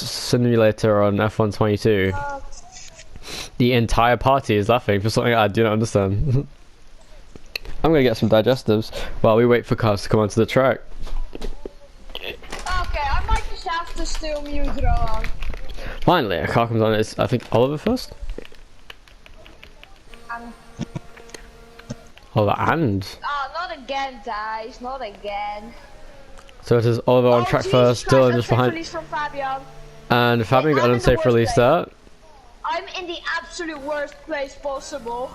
simulator on F122, the entire party is laughing for something I do not understand. I'm gonna get some digestives while we wait for cars to come onto the track. Okay, I might just have to still mute Rowan. Finally, a car comes on. It's, I think, Oliver first? Oliver and? Oh, not again, guys. Not again. So it is Oliver on track first, Dylan just behind. From Fabian. And Fabian got an unsafe release there. I'm in the absolute worst place possible.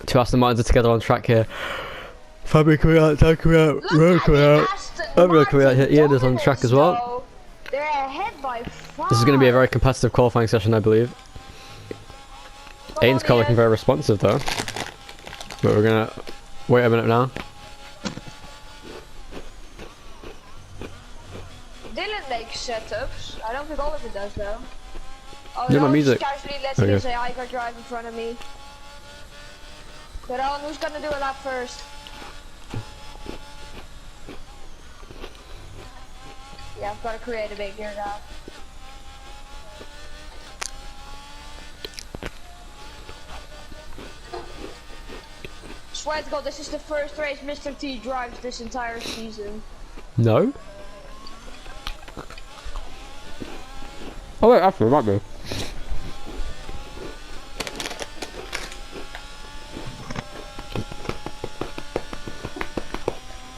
Two Aston Martins are together on track here. Fabian coming out, Dan coming out, Rowan coming out. Fabian coming out here, Ian is on track as well. They're ahead by 5. This is going to be a very competitive qualifying session, I believe. Aiden's car looking very responsive though. But we're going to wait a minute now. Dylan makes setups. I don't think Oliver does though. Oh Yeah, no, my music. casually lets me say I got drive in front of me. But who's gonna do a lap first? Yeah, I've got to create a big gear now. Swear to God, this is the first race Mr. T drives this entire season. No? Oh wait, actually, it might be.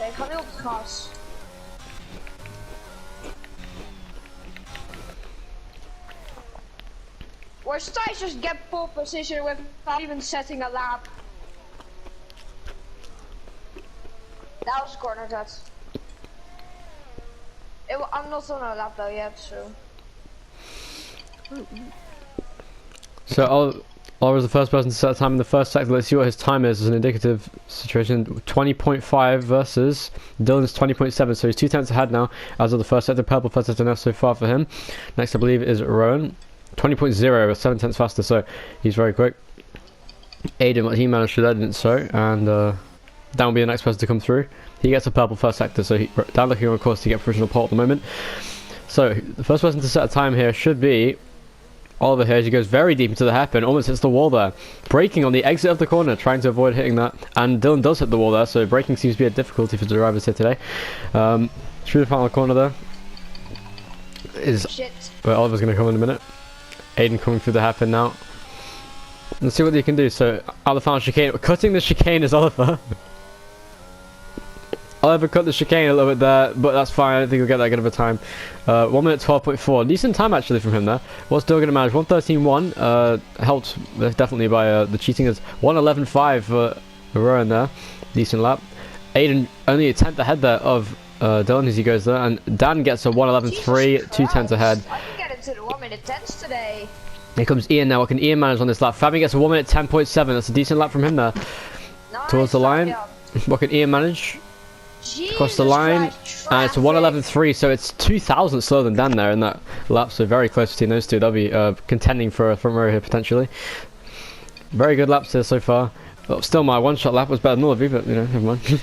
Okay, coming up the cars. Or should I just get pole position without even setting a lap? That was a corner cut. I'm not on a lap though yet, so. So Oliver's the first person to set a time in the first sector. Let's see what his time is as an indicative situation. 20.5 versus Dylan's 20.7, so he's 2 tenths ahead now as of the first sector. Purple first sector now so far for him. Next I believe is Rowan. 20.0, 7 tenths faster, so he's very quick. Aiden, what he managed to do, didn't so, and Dan will be the next person to come through. He gets a purple first sector, so Dan looking on course to get provisional pole at the moment. So the first person to set a time here should be Oliver here as he goes very deep into the hairpin, almost hits the wall there. Braking on the exit of the corner, trying to avoid hitting that, and Dylan does hit the wall there, so braking seems to be a difficulty for the drivers here today. Through the final corner there is where Oliver's going to come in a minute. Aiden coming through the hairpin now. Let's see what he can do. So out of the final chicane, cutting the chicane is Oliver. Oliver cut the chicane a little bit there, but that's fine. I don't think he'll get that good of a time. 1 minute 12.4, decent time actually from him there. What's still going to manage? 1:13.1, helped definitely by the cheating. Is 1:11.5 for Rowan there, decent lap. Aiden only a tenth ahead there of Dylan as he goes there, and Dan gets a 1:11.3, 2 tenths ahead. I can get into the 1 minute 10s today. Here comes Ian now. What can Ian manage on this lap? Fabian gets a 1 minute 10.7. That's a decent lap from him there. Nice, towards the line. Fabian. What can Ian manage? Jesus Across the line, Christ, and it's a 1:11.3, so it's 2,000 slower than Dan there in that lap, so very close between those two. They'll be contending for a front row here potentially. Very good laps here so far. Well, still my one-shot lap was better than all of you, but you know, never mind.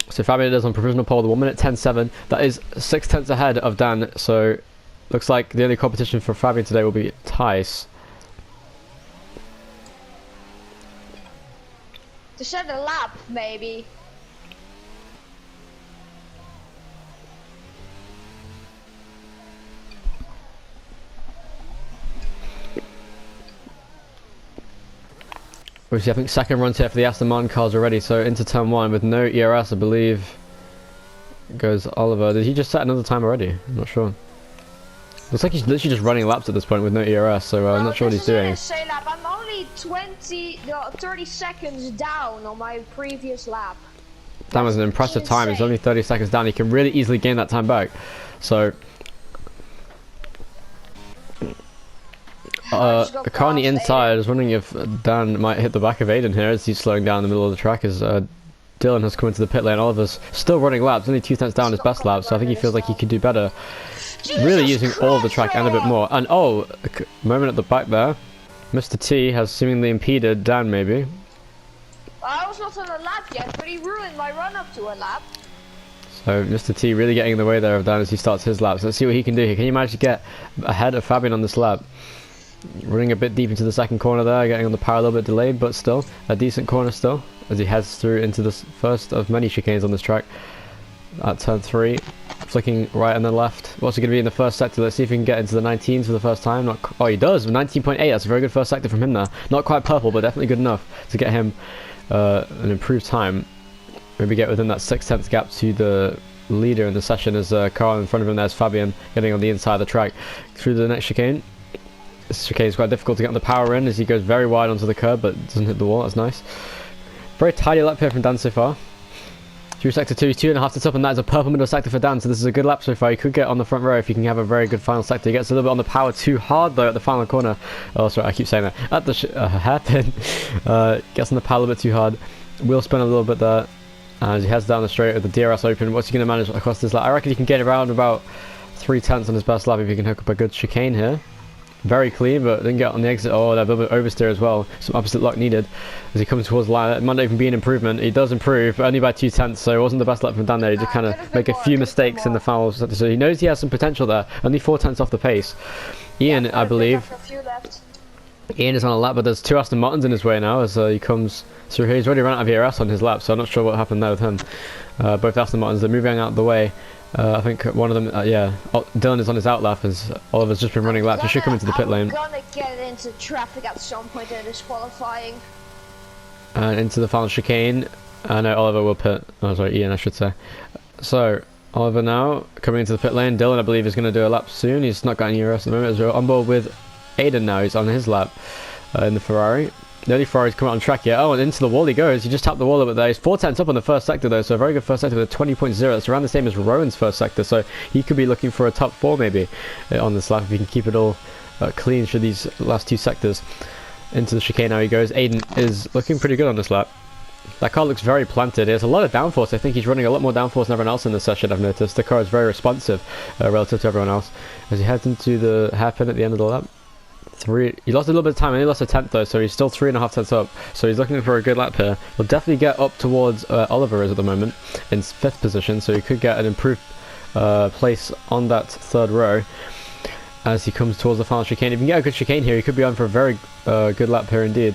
So Fabian is on provisional pole with 1 minute 10.7. That is 6 tenths ahead of Dan, so looks like the only competition for Fabian today will be Tice. To set a lap, maybe. Obviously, I think second runs here for the Aston Martin cars already, so into turn 1 with no ERS, I believe. Goes Oliver. Did he just set another time already? I'm not sure. Looks like he's literally just running laps at this point with no ERS, so I'm not sure what he's doing. Lap. I'm only 30 seconds down on my previous lap. That was an impressive time. He's only 30 seconds down. He can really easily gain that time back. So the car on the inside, I was wondering if Dan might hit the back of Aiden here as he's slowing down in the middle of the track as Dylan has come into the pit lane. Oliver's still running laps, only 2 tenths down his best lap, so I think he feels like he could do better. Really using all of the track and a bit more. And oh, a moment at the back there. Mr. T has seemingly impeded Dan maybe. I was not on a lap yet, but he ruined my run up to a lap. So Mr. T really getting in the way there of Dan as he starts his laps. Let's see what he can do here. Can he manage to get ahead of Fabian on this lap? Running a bit deep into the second corner there, getting on the power a little bit delayed, but still a decent corner still as he heads through into this first of many chicanes on this track. At turn 3, flicking right and then left. What's he going to be in the first sector? Let's see if he can get into the 19s for the first time. Oh, he does, 19.8. That's a very good first sector from him there. Not quite purple, but definitely good enough to get him an improved time. Maybe get within that 6/10 gap to the leader in the session as Carl in front of him. There's Fabian getting on the inside of the track through the next chicane. This chicane is quite difficult to get the power in as he goes very wide onto the curb but doesn't hit the wall. That's nice. Very tidy lap here from Dan so far. Through sector 2, 2.5 to top, and that is a purple middle sector for Dan, so this is a good lap so far. He could get on the front row if he can have a very good final sector. He gets a little bit on the power too hard though at the final corner. Oh sorry, I keep saying that. At the hairpin. Gets on the power a little bit too hard. Wheel spin a little bit there. As he heads down the straight with the DRS open. What's he going to manage across this lap? I reckon he can get around about 3/10 on his best lap if he can hook up a good chicane here. Very clean, but didn't get on the exit. Oh, that little bit oversteer as well. Some opposite luck needed as he comes towards the line. It might not even be an improvement. He does improve, but only by 2/10, so it wasn't the best lap from Dan there. He just kind of make a few mistakes in the final sector. So he knows he has some potential there. Only 4/10 off the pace. Ian, I believe. Ian is on a lap, but there's 2 Aston Martins in his way now as he comes through here. He's already run out of ERS on his lap, so I'm not sure what happened there with him. Both Aston Martins are moving out of the way. I think one of them, yeah, Dylan is on his out lap as Oliver's just been running laps. He should come into the pit lane. I'm gonna get into traffic at some point in this qualifying. And into the final chicane. I know Oliver will pit. Oh, sorry, Ian, I should say. So, Oliver now coming into the pit lane. Dylan, I believe, is going to do a lap soon. He's not got any ERS at the moment as well. On board with Aiden now. He's on his lap in the Ferrari. The only Ferrari's come out on track yet. Oh, and into the wall he goes. He just tapped the wall a bit there. He's 4/10 up on the first sector though, so a very good first sector with a 20.0. That's around the same as Rowan's first sector, so he could be looking for a top 4 maybe on this lap if he can keep it all clean through these last 2 sectors. Into the chicane now he goes. Aiden is looking pretty good on this lap. That car looks very planted. He has a lot of downforce. I think he's running a lot more downforce than everyone else in this session, I've noticed. The car is very responsive relative to everyone else. As he heads into the hairpin at the end of the lap. He lost a little bit of time, and he lost a 10th though, so he's still 3.5 up. So he's looking for a good lap here. He'll definitely get up towards Oliver is at the moment in 5th position, so he could get an improved place on that 3rd row as he comes towards the final chicane. If he can get a good chicane here, he could be on for a very good lap here indeed.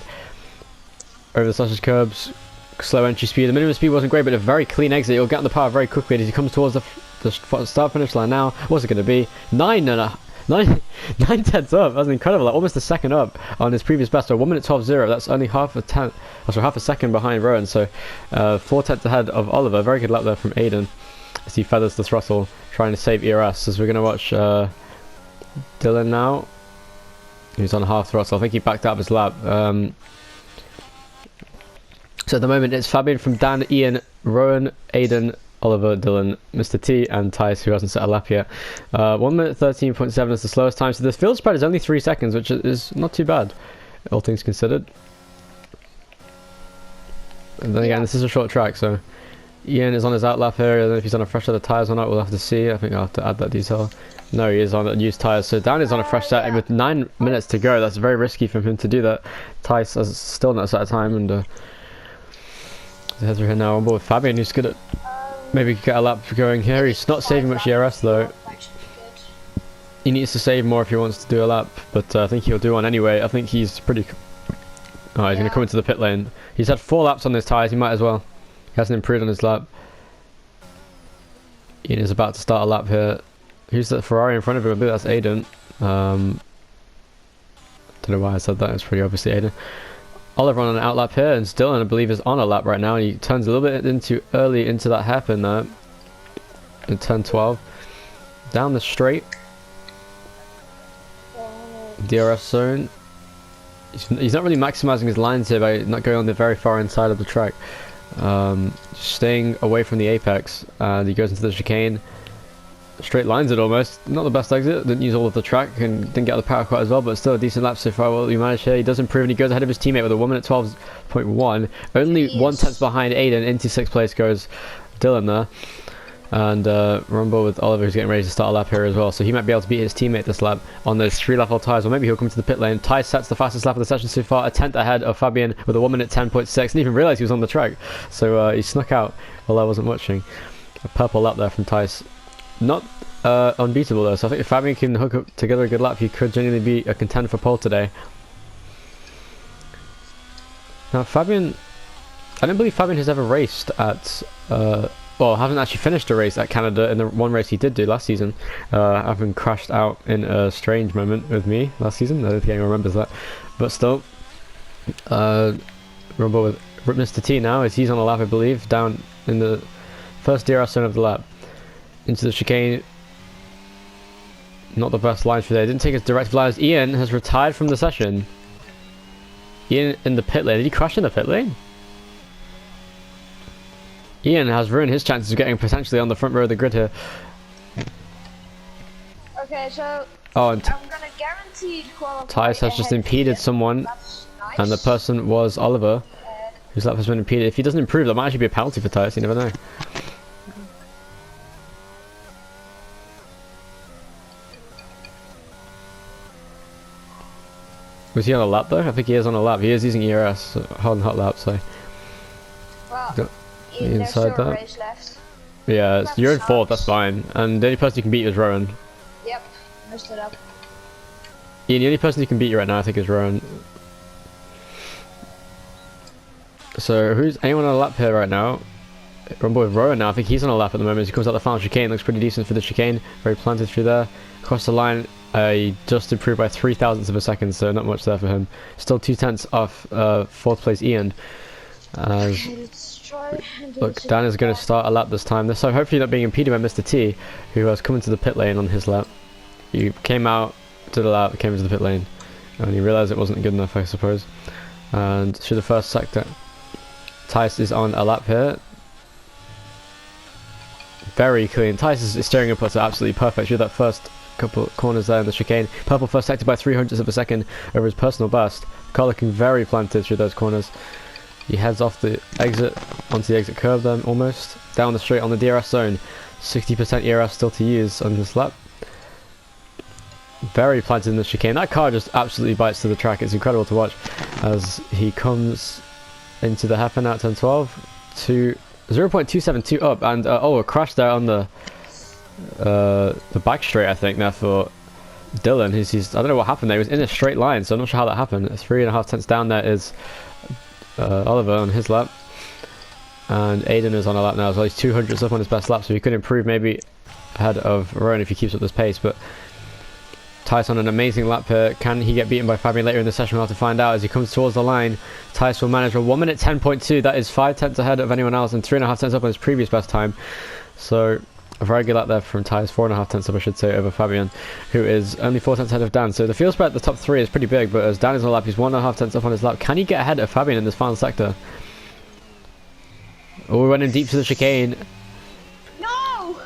Over the sausage curbs, slow entry speed. The minimum speed wasn't great, but a very clean exit. He'll get on the power very quickly as he comes towards the start finish line now. What's it going to be? 9/10 up. That's incredible. Like almost a second up on his previous best. So 1:12.0. That's only half a second behind Rowan. So 4/10 ahead of Oliver. Very good lap there from Aiden as he feathers the throttle, trying to save ERS. As we're going to watch Dylan now. He's on half throttle. I think he backed out of his lap. So at the moment it's Fabian from Dan, Ian, Rowan, Aiden, Oliver, Dylan, Mr. T, and Tice, who hasn't set a lap yet. 1:13.7 is the slowest time. So the field spread is only 3 seconds, which is not too bad, all things considered. And then again, this is a short track, so Ian is on his out lap here. I don't know if he's on a fresh set of tyres or not. We'll have to see. I think I'll have to add that detail. No, he is on used tyres. So Dan is on a fresh set, and with 9 minutes to go, that's very risky for him to do that. Tice has still not set a time, and heads are here now on board with Fabian, who's good at. Maybe get a lap going here. He's not saving much ERS though. He needs to save more if he wants to do a lap, but I think he'll do one anyway. I think he's pretty. Oh, he's going to come into the pit lane. He's had 4 laps on his tyres. He might as well. He hasn't improved on his lap. Ian is about to start a lap here. Who's that Ferrari in front of him? I believe that's Aiden. Don't know why I said that. It's pretty obviously Aiden. Oliver on an out lap here, and Dylan, I believe, is on a lap right now. And he turns a little bit early into that hairpin there in turn 12. Down the straight. DRS zone. He's not really maximizing his lines here by not going on the very far inside of the track. Staying away from the apex. And he goes into the chicane. Straight lines it almost. Not the best exit. Didn't use all of the track and didn't get the power quite as well, but still a decent lap so far. What we managed here. He does improve and he goes ahead of his teammate with a 1:12.1. Only 1/10 behind Aiden. Into 6th place goes Dylan there. and Rumble with Oliver, who's getting ready to start a lap here as well. So he might be able to beat his teammate this lap on those 3-lap tyres, or maybe he'll come to the pit lane. Ty sets the fastest lap of the session so far, a 10th ahead of Fabian with a 1 minute 10.6. Didn't even realise he was on the track, so he snuck out while I wasn't watching. A purple lap there from Tice. Not unbeatable though, so I think if Fabian can hook up together a good lap, he could genuinely be a contender for pole today. Now Fabian, I don't believe Fabian has ever raced at, well, haven't actually finished a race at Canada in the one race he did do last season, having crashed out in a strange moment with me last season. I don't think anyone remembers that, but still, Rumble with Mr. T now, as he's on a lap I believe, down in the first DRS zone of the lap, into the chicane. Not the best line for there, didn't take his directive lines. Ian has retired from the session. Ian in the pit lane, did he crash in the pit lane? Ian has ruined his chances of getting potentially on the front row of the grid here. Okay, so oh, and I'm gonna guarantee qualify. Tice has just impeded someone, nice. And the person was Oliver, whose lap has been impeded. If he doesn't improve, that might actually be a penalty for Tice, you never know. Was he on a lap though? I think he is on a lap. He is using ERS, hard and hot lap, so. Well, inside still that. a race left. Yeah, you're in 4th, that's fine. And the only person you can beat is Rowan. Yep, messed it up. Ian, the only person you can beat you right now, I think, is Rowan. So, who's anyone on a lap here right now? Rumble with Rowan now. I think he's on a lap at the moment as he comes out the final chicane. Looks pretty decent for the chicane. Very planted through there. Across the line, just improved by 0.03 of a second, so not much there for him. Still 2/10 off 4th place Ian. As look, Dan is going to start a lap this time. So hopefully not being impeded by Mr. T, who has come into the pit lane on his lap. He came out to the lap, came into the pit lane, and he realised it wasn't good enough, I suppose. And through the first sector, Tice is on a lap here. Very clean. Tice's steering inputs are absolutely perfect through that first couple corners there in the chicane. Purple first sector by 0.03 of a second over his personal best. Car looking very planted through those corners. He heads off the exit onto the exit curve then, almost down the straight on the DRS zone. 60% ERS still to use on this lap. Very planted in the chicane. That car just absolutely bites to the track. It's incredible to watch as he comes into the hairpin at 10-12 to 0.272 up, and oh, a crash there on the back straight, I think, there for Dylan. He's I don't know what happened there. He was in a straight line, so I'm not sure how that happened. 3.5 tenths down there is Oliver on his lap, and Aiden is on a lap now as well. He's 200ths up on his best lap, so he could improve maybe ahead of Rowan if he keeps up this pace. But Tice on an amazing lap here. Can he get beaten by Fabian later in the session? We'll have to find out as he comes towards the line. Tice will manage a 1 minute 10.2. That is 0.5 ahead of anyone else and 3.5 up on his previous best time. So a very good lap there from Tice. 4.5 up, I should say, over Fabian, who is only 4 tenths ahead of Dan. So the field spread at the top 3 is pretty big, but as Dan is on a lap, he's 1.5 up on his lap. Can he get ahead of Fabian in this final sector? Oh, we went in deep to the chicane. No!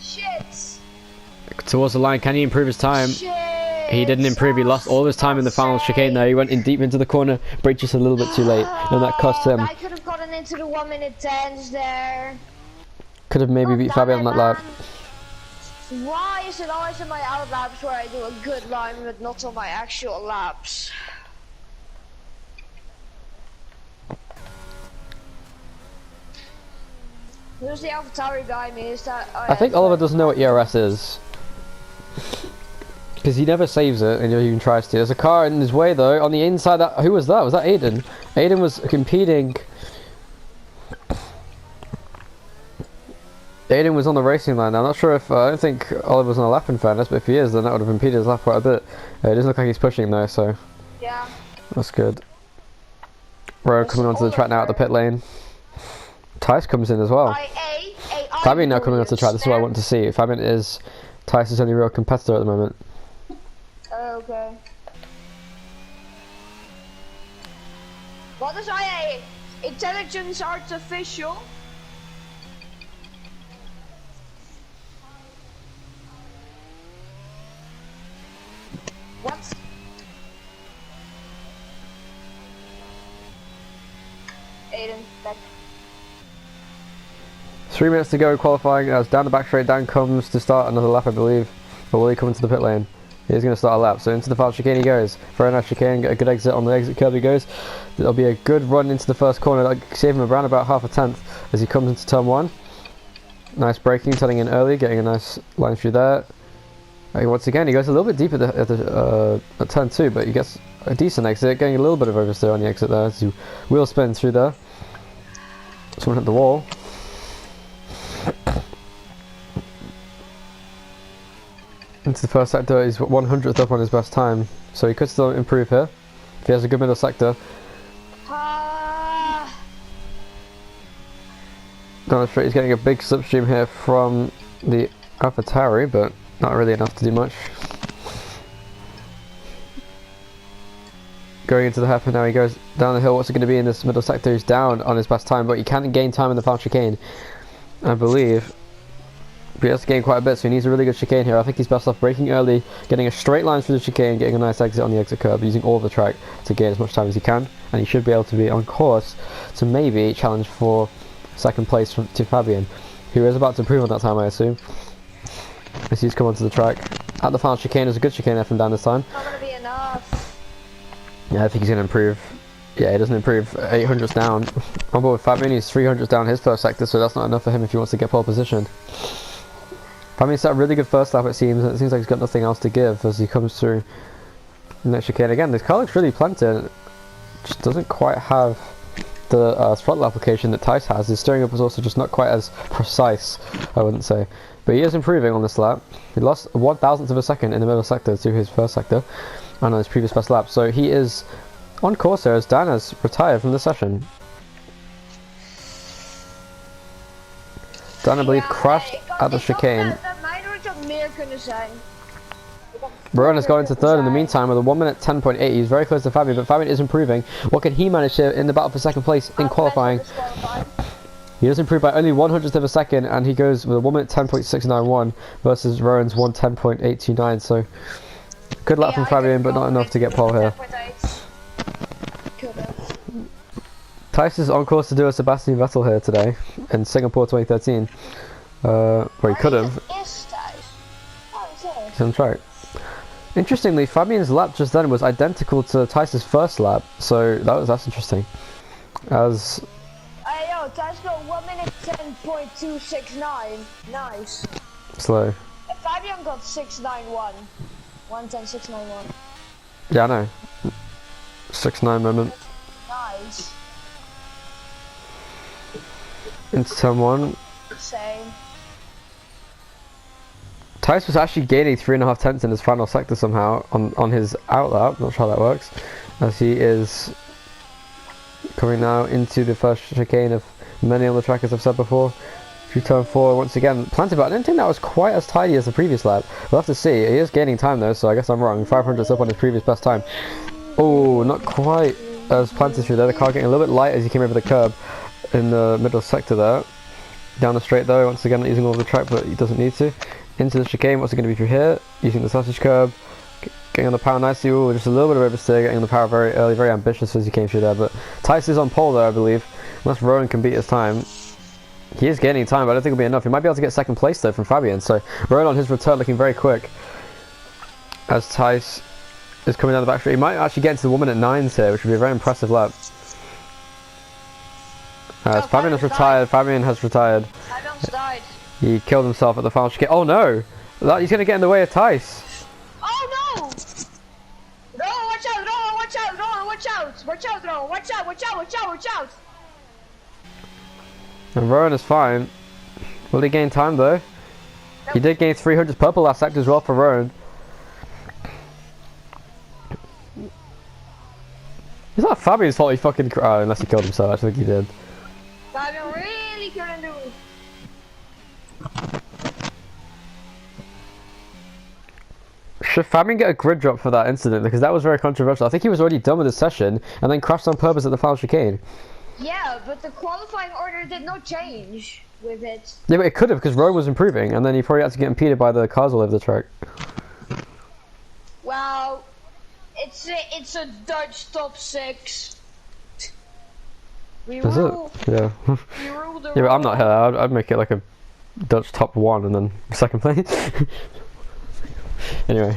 Shit! Towards the line, can he improve his time? Shit! He didn't improve, he lost all his time in the final chicane there. He went in deep into the corner, braked just a little bit too late, and that cost him. I could have gotten into the 1 minute 10s there. Could have maybe beat Fabian on that lap. Why is it always in my out laps where I do a good line, but not on my actual laps? Who's the AlphaTauri behind me? Is that? Oh, I think Oliver doesn't know what ERS is. Because he never saves it and he even tries to. There's a car in his way though, on the inside. That who was that? Was that Aiden? Aiden was competing. Aiden was on the racing line. I'm not sure if, I don't think Oliver's on a lap in fairness, but if he is, then that would have impeded his lap quite a bit. It doesn't look like he's pushing though, so yeah, that's good. Rowe coming onto the track now at the pit lane. Tice comes in as well. Fabian now coming onto the track. This is what I want to see. Fabian is Tice's only real competitor at the moment. Okay. What is IA? Intelligence Artificial? What? 3 minutes to go qualifying as down the back straight. Dan comes to start another lap, I believe. Or will he come into the pit lane? He's going to start a lap. So into the final chicane he goes. Very nice chicane, get a good exit on the exit curve he goes. There'll be a good run into the first corner. That'll save him around about half a tenth as he comes into turn 1. Nice braking, turning in early, getting a nice line through there. Once again, he goes a little bit deep at turn 2, but he gets a decent exit, getting a little bit of oversteer on the exit there as he wheel spin through there. Someone hit the wall. Into the first sector, he's 100th up on his best time, so he could still improve here if he has a good middle sector. Down the straight, he's getting a big slipstream here from the AlphaTauri, but not really enough to do much. Going into the hairpin now, he goes down the hill. What's it going to be in this middle sector? He's down on his best time, but he can gain time in the final chicane, I believe. But he has to gain quite a bit, so he needs a really good chicane here. I think he's best off braking early, getting a straight line through the chicane, getting a nice exit on the exit curve, using all of the track to gain as much time as he can, and he should be able to be on course to maybe challenge for second place to Fabian, who is about to improve on that time, I assume, as he's come onto the track. At the final chicane, there's a good chicane there from Dan this time. Not gonna be enough. Yeah, I think he's going to improve. Yeah, he doesn't improve 800s down. On board with Fabian, he's 300s down his first sector, so that's not enough for him if he wants to get pole position. Fabian's had a really good first lap, it seems, and it seems like he's got nothing else to give as he comes through the next chicane. Again, this car looks really planted. Just doesn't quite have the throttle application that Tice has. His steering up is also just not quite as precise, I wouldn't say. But he is improving on this lap. He lost 1,000th of a second in the middle sector to his first sector, and on his previous best lap. So he is on course here as Dan has retired from the session. Dan, I believe, crashed at the chicane. Rowan has gone into third in the meantime with a 1 minute 10.8. He's very close to Fabian, but Fabian is improving. What can he manage here in the battle for second place in qualifying? He does improve by only 100th of a second, and he goes with a 1 minute 10.691 versus Rowan's 1:10.829. So good lap from Fabian, but not enough to get pole here. Tice is on course to do a Sebastian Vettel here today in Singapore 2013. Where he could have. He's on track. Interestingly, Fabian's lap just then was identical to Tice's first lap, so that's interesting. As hey yo, Tice got 1 minute 10.269. Nice. Slow. Fabian got 691. 1:10.691. Yeah, I know. 6.9 moment. Nice. Into turn 1. Same. Tice was actually gaining 3.5 tenths in his final sector somehow on his out lap. Not sure how that works. As he is coming now into the first chicane of many on the track, as I've said before. Through turn 4 once again. Planted, but I didn't think that was quite as tidy as the previous lap. We'll have to see. He is gaining time though, so I guess I'm wrong. 500's up on his previous best time. Oh, not quite as planted through there. The car getting a little bit light as he came over the curb in the middle sector there. Down the straight though, once again using all the track, but he doesn't need to. Into the chicane, what's it going to be through here? Using the sausage curb, getting on the power nicely. Ooh, just a little bit of oversteer, getting on the power very early, very ambitious as he came through there. But Tice is on pole there, I believe. Unless Rowan can beat his time. He is gaining time, but I don't think it'll be enough. He might be able to get second place though from Fabian. So Rowan on his return looking very quick. As Tice is coming down the back straight. He might actually get into the 1 minute 9s here, which would be a very impressive lap. As Fabian has retired. Fabian has retired. Fabian's died. He killed himself at the final chicane. Oh no! He's going to get in the way of Tice. Oh no! Rowan, watch out! Rowan, watch out! Rowan, watch out! Watch out, Rowan! Watch out! Watch out! Watch out! Watch out! And Rowan is fine. Will he gain time though? Nope. He did gain 300 purple last sector as well for Rowan. It's not Fabian's fault he fucking unless he killed himself, I think he did. Fabian really couldn't do it. Should Fabian get a grid drop for that incident? Because that was very controversial. I think he was already done with his session and then crashed on purpose at the final chicane. Yeah, but the qualifying order did not change with it. Yeah, but it could have because Rowan was improving and then he probably had to get impeded by the cars all over the track. Well, it's a Dutch top 6. We Is it? rule. Yeah. We rule the Yeah, but I'm not here. world. I'd make it like a Dutch top 1 and then second place. Anyway.